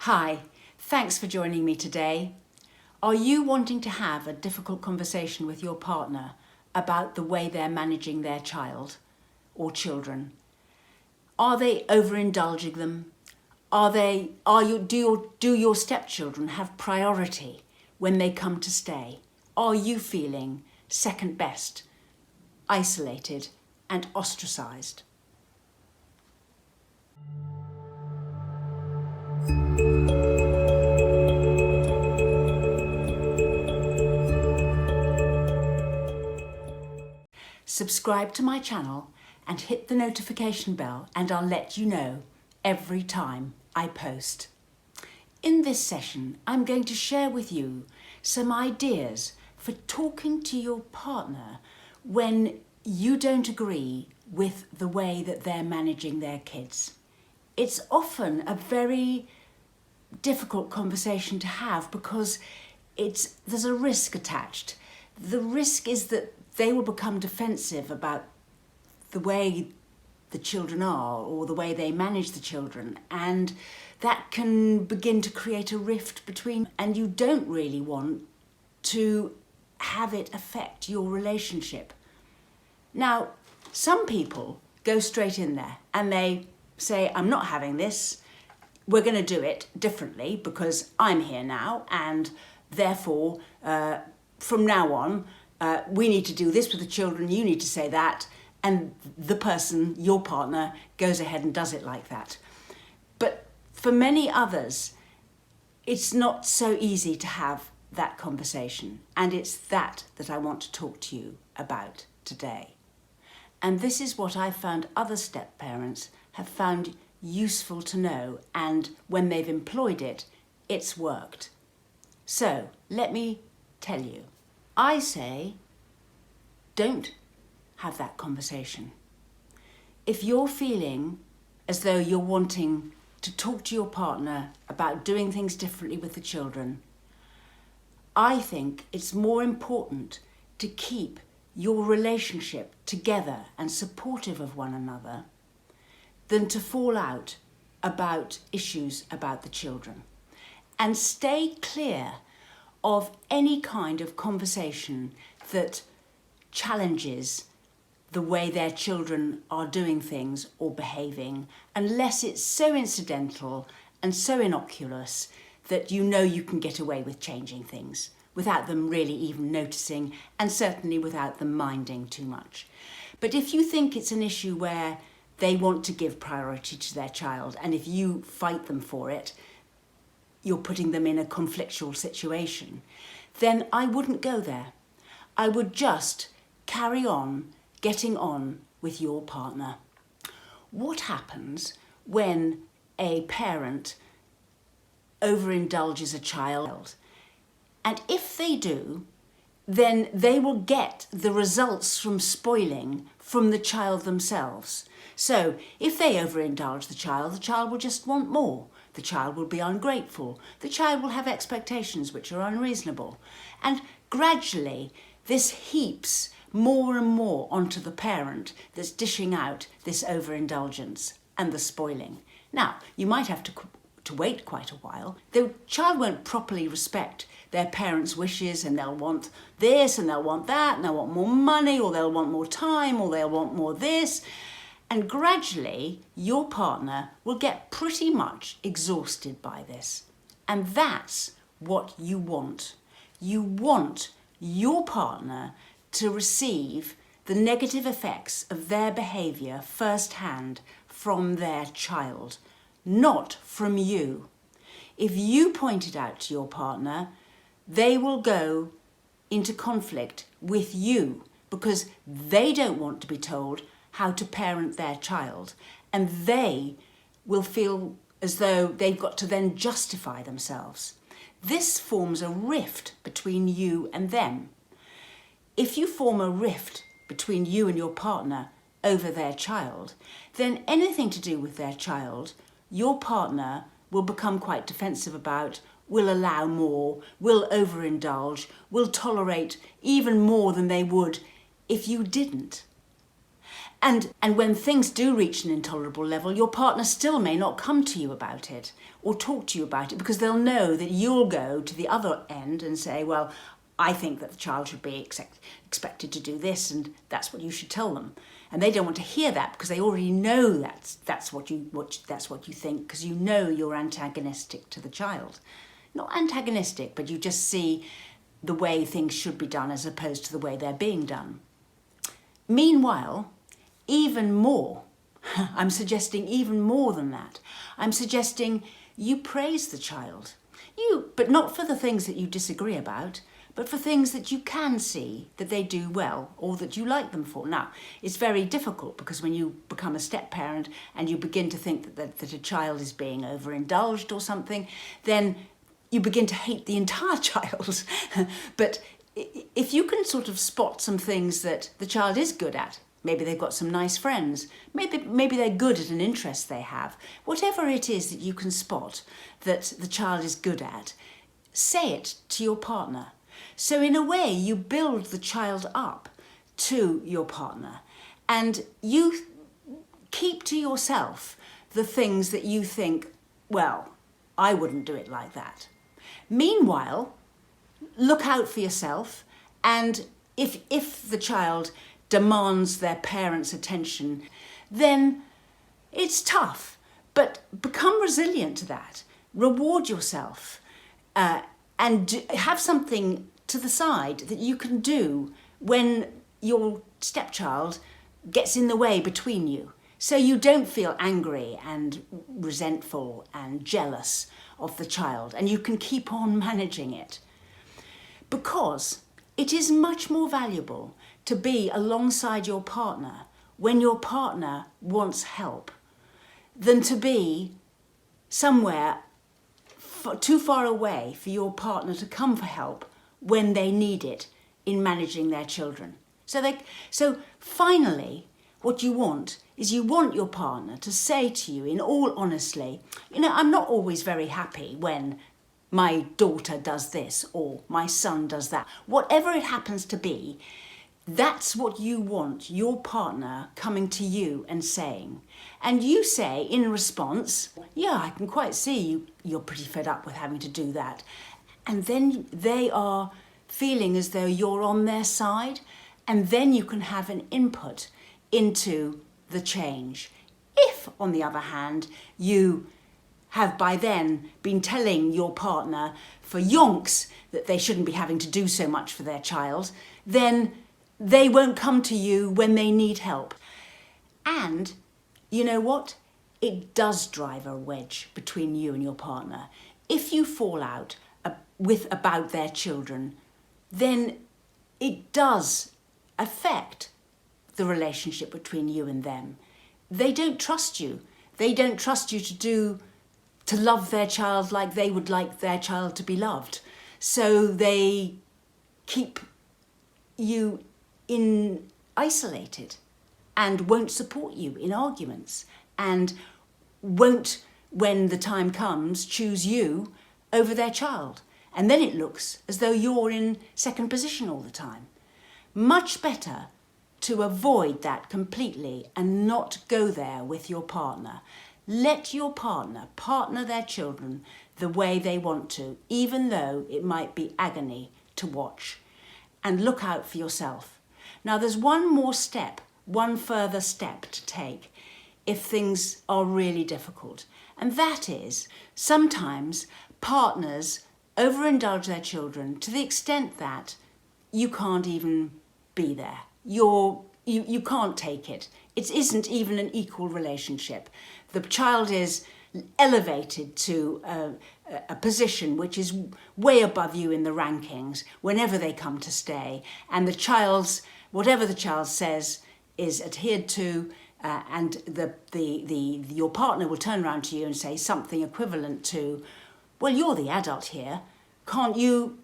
Hi, thanks for joining me today. Are you wanting to have a difficult conversation with your partner about the way they're managing their child or children? Are they overindulging them? Do your stepchildren have priority when they come to stay? Are you feeling second best, isolated and ostracised? Subscribe to my channel and hit the notification bell and I'll let you know every time I post. In this session, I'm going to share with you some ideas for talking to your partner when you don't agree with the way that they're managing their kids. It's often a very difficult conversation to have because there's a risk attached. The risk is that they will become defensive about the way the children are or the way they manage the children, and that can begin to create a rift between, and you don't really want to have it affect your relationship. Now, some people go straight in there and they say, I'm not having this, we're going to do it differently because I'm here now, and therefore from now on we need to do this with the children, you need to say that, and the person, your partner, goes ahead and does it like that. But for many others, it's not so easy to have that conversation, and it's that I want to talk to you about today. And this is what I found other step-parents have found useful to know, and when they've employed it, it's worked. So let me tell you. I say, don't have that conversation. If you're feeling as though you're wanting to talk to your partner about doing things differently with the children, I think it's more important to keep your relationship together and supportive of one another than to fall out about issues about the children. And stay clear of any kind of conversation that challenges the way their children are doing things or behaving, unless it's so incidental and so innocuous that you know you can get away with changing things without them really even noticing, and certainly without them minding too much. But if you think it's an issue where they want to give priority to their child, and if you fight them for it, you're putting them in a conflictual situation, then I wouldn't go there. I would just carry on getting on with your partner. What happens when a parent overindulges a child? And if they do, then they will get the results from spoiling from the child themselves. So if they overindulge the child will just want more. The child will be ungrateful. The child will have expectations which are unreasonable. And gradually, this heaps more and more onto the parent that's dishing out this overindulgence and the spoiling. Now, you might have to wait quite a while. The child won't properly respect their parents' wishes, and they'll want this and they'll want that, and they'll want more money, or they'll want more time, or they'll want more this. And gradually, your partner will get pretty much exhausted by this. And that's what you want. You want your partner to receive the negative effects of their behaviour firsthand from their child, not from you. If you point it out to your partner, they will go into conflict with you because they don't want to be told how to parent their child, and they will feel as though they've got to then justify themselves. This forms a rift between you and them. If you form a rift between you and your partner over their child, then anything to do with their child, your partner will become quite defensive about, will allow more, will overindulge, will tolerate even more than they would if you didn't. And when things do reach an intolerable level, your partner still may not come to you about it or talk to you about it, because they'll know that you'll go to the other end and say, well, I think that the child should be expected to do this, and that's what you should tell them. And they don't want to hear that, because they already know that's what you think, because you know you're antagonistic to the child. Not antagonistic, but you just see the way things should be done as opposed to the way they're being done. Meanwhile, even more, I'm suggesting even more than that. I'm suggesting you praise the child. But not for the things that you disagree about, but for things that you can see that they do well or that you like them for. Now, it's very difficult, because when you become a step-parent and you begin to think that a child is being overindulged or something, then you begin to hate the entire child. But if you can sort of spot some things that the child is good at, maybe they've got some nice friends, maybe they're good at an interest they have, whatever it is that you can spot that the child is good at, say it to your partner. So in a way, you build the child up to your partner, and you keep to yourself the things that you think, well, I wouldn't do it like that. Meanwhile, look out for yourself, and if the child demands their parents' attention, then it's tough, but become resilient to that. Reward yourself, and have something to the side that you can do when your stepchild gets in the way between you, so you don't feel angry and resentful and jealous of the child, and you can keep on managing it. Because it is much more valuable to be alongside your partner when your partner wants help than to be somewhere too far away for your partner to come for help when they need it in managing their children. So finally, what you want is you want your partner to say to you in all honesty, I'm not always very happy when my daughter does this or my son does that. Whatever it happens to be, that's what you want your partner coming to you and saying. And you say in response, yeah, I can quite see you're pretty fed up with having to do that. And then they are feeling as though you're on their side, and then you can have an input into the change. If, on the other hand, you have by then been telling your partner for yonks that they shouldn't be having to do so much for their child, then they won't come to you when they need help. And you know what? It does drive a wedge between you and your partner. If you fall out about their children, then it does affect the relationship between you and them. They don't trust you. They don't trust you to love their child like they would like their child to be loved. So they keep you isolated and won't support you in arguments, and won't, when the time comes, choose you over their child. And then it looks as though you're in second position all the time. Much better to avoid that completely and not go there with your partner. Let your partner their children the way they want to, even though it might be agony to watch. And look out for yourself. Now, there's one further step to take if things are really difficult. And that is, sometimes partners overindulge their children to the extent that you can't even be there. You can't take it. It isn't even an equal relationship. The child is elevated to a position which is way above you in the rankings whenever they come to stay, and whatever the child says is adhered to, and your partner will turn around to you and say something equivalent to, well, you're the adult here, can't you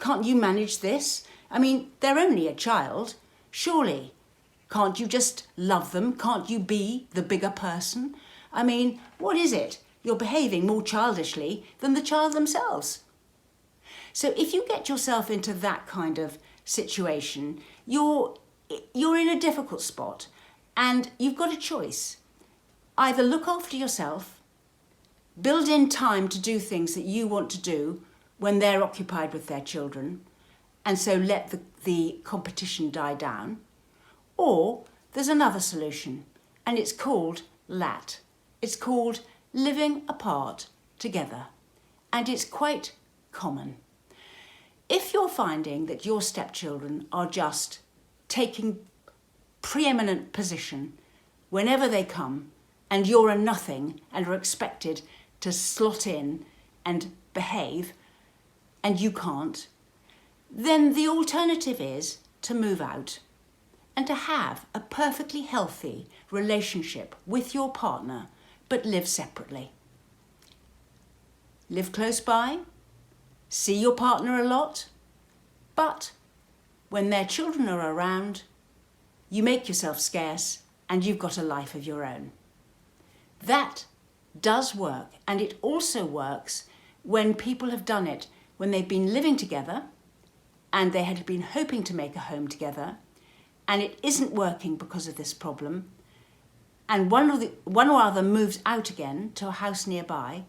manage this? I mean, they're only a child, surely. Can't you just love them? Can't you be the bigger person? I mean, what is it? You're behaving more childishly than the child themselves. So if you get yourself into that kind of situation, you're in a difficult spot, And you've got a choice. Either look after yourself, build in time to do things that you want to do when they're occupied with their children, and so let the competition die down. Or there's another solution, and it's called LAT. It's called living apart together, and it's quite common. If you're finding that your stepchildren are just taking preeminent position whenever they come, and you're a nothing and are expected to slot in and behave, and you can't, then the alternative is to move out and to have a perfectly healthy relationship with your partner, but live separately. Live close by, see your partner a lot, but when their children are around, you make yourself scarce and you've got a life of your own. That does work, and it also works when people have done it when they've been living together and they had been hoping to make a home together, and it isn't working because of this problem, and one or other moves out again to a house nearby.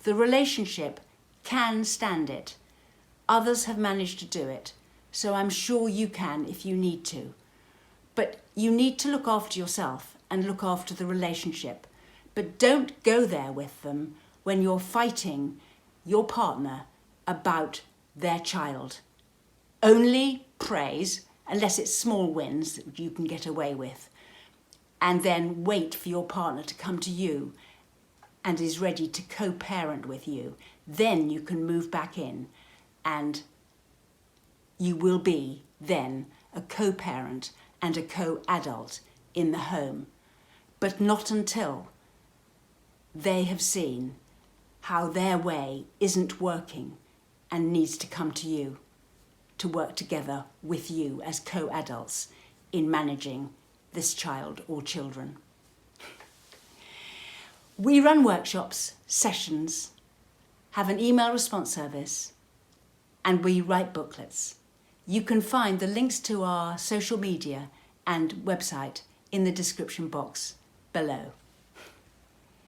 The relationship can stand it. Others have managed to do it, so I'm sure you can if you need to. But you need to look after yourself and look after the relationship. But don't go there with them when you're fighting your partner about their child. Only praise, unless it's small wins that you can get away with, and then wait for your partner to come to you and is ready to co-parent with you. Then you can move back in, and you will be then a co-parent and a co-adult in the home, but not until they have seen how their way isn't working and needs to come to you to work together with you as co-adults in managing this child or children. We run workshops, sessions, have an email response service, and we write booklets. You can find the links to our social media and website in the description box below.